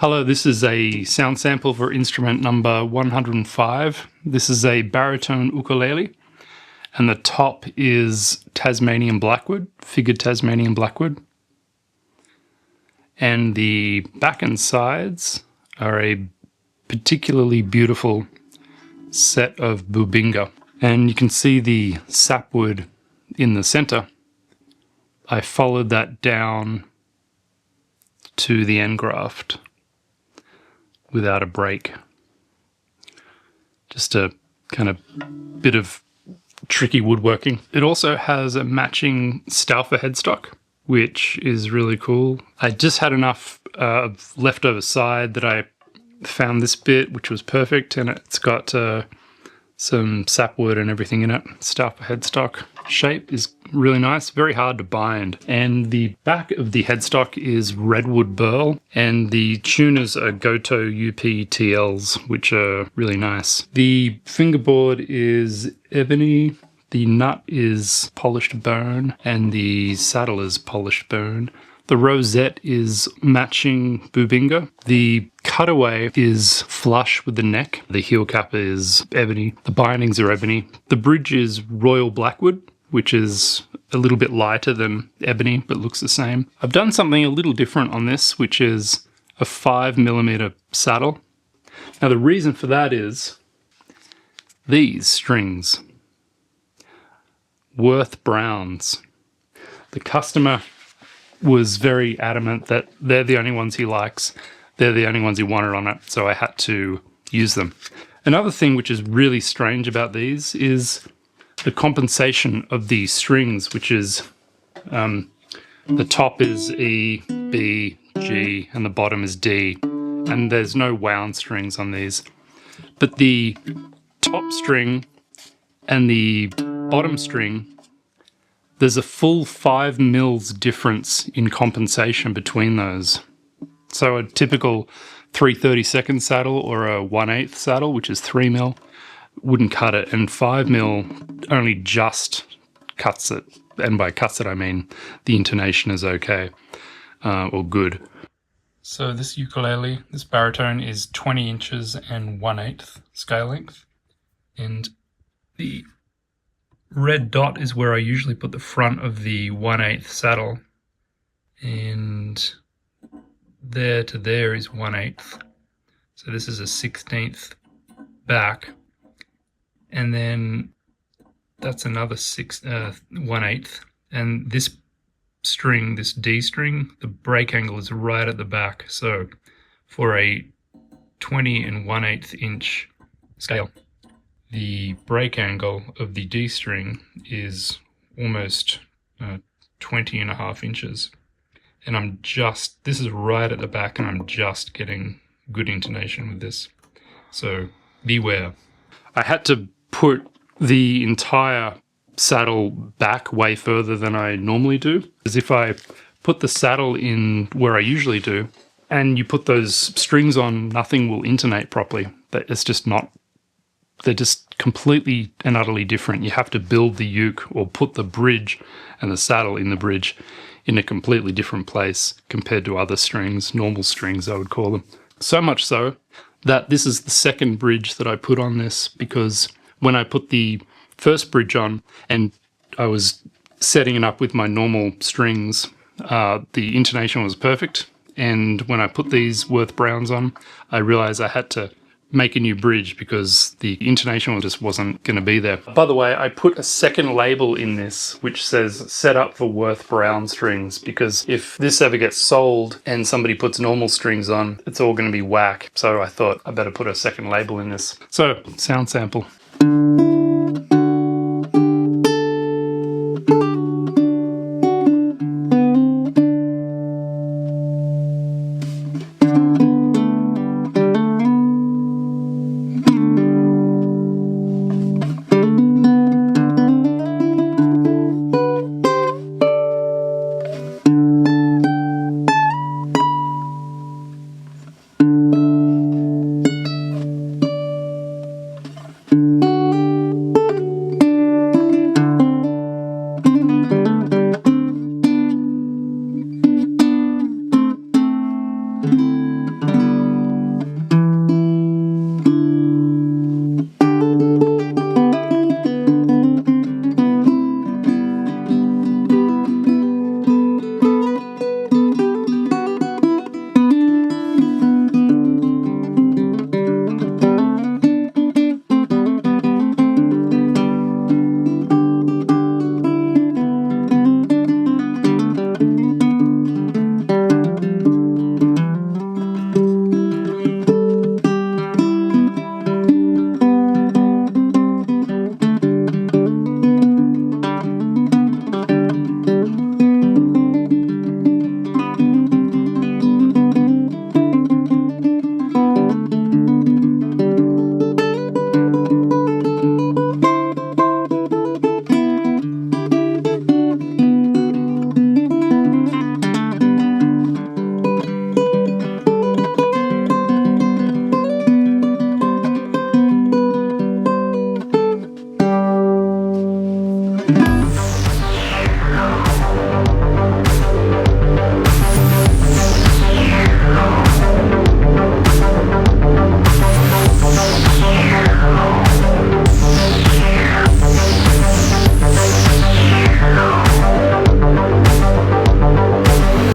Hello, this is a sound sample for instrument number 105. This is a baritone ukulele, and the top is Tasmanian Blackwood, figured Tasmanian Blackwood. And the back and sides are a particularly beautiful set of Bubinga. And you can see the sapwood in the center. I followed that down to the endgraft without a break. Just a kind of bit of tricky woodworking. It also has a matching Stauffer headstock, which is really cool. I just had enough leftover side that I found this bit, which was perfect, and it's got some sapwood and everything in it. Stauffer headstock shape is really nice, very hard to bind. And the back of the headstock is redwood burl, and the tuners are Gotoh UPTLs, which are really nice. The fingerboard is Ebony, the nut is polished bone, and the saddle is polished bone. The rosette is matching Bubinga. The cutaway is flush with the neck. The heel cap is ebony. The bindings are ebony. The bridge is royal blackwood, which is a little bit lighter than ebony, but looks the same. I've done something a little different on this, which is a 5mm saddle. Now the reason for that is these strings, Worth Browns. The customer was very adamant that they're the only ones he likes. They're the only ones he wanted on it, so I had to use them. Another thing which is really strange about these is the compensation of the strings, which is the top is E, B, G, and the bottom is D. And there's no wound strings on these. But the top string and the bottom string, there's a full 5 mils difference in compensation between those. So a typical 3/32 saddle or a 1/8 saddle, which is 3 mil, wouldn't cut it, and 5 mil only just cuts it. And by cuts it, I mean the intonation is okay, or good. So this ukulele, this baritone, is 20 inches and 1/8 scale length. And the red dot is where I usually put the front of the 1/8 saddle, and there to there is 1/8. So this is a 1/16 back, and then that's another 1/8. And this string, this D string, the break angle is right at the back. So for a 20 and 1/8 inch scale, the break angle of the D string is almost 20.5 inches. And this is right at the back, and I'm just getting good intonation with this. So beware. I had to put the entire saddle back way further than I normally do, because if I put the saddle in where I usually do, and you put those strings on, nothing will intonate properly. It's just not. They're just completely and utterly different. You have to build the uke or put the bridge and the saddle in the bridge in a completely different place compared to other strings, normal strings I would call them. So much so that this is the second bridge that I put on this, because when I put the first bridge on and I was setting it up with my normal strings, the intonation was perfect. And when I put these Worth Browns on, I realized I had to make a new bridge because the intonation just wasn't going to be there. By the way, I put a second label in this which says set up for Worth Brown strings, because if this ever gets sold and somebody puts normal strings on, it's all going to be whack. So I thought I better put a second label in this. So, sound sample.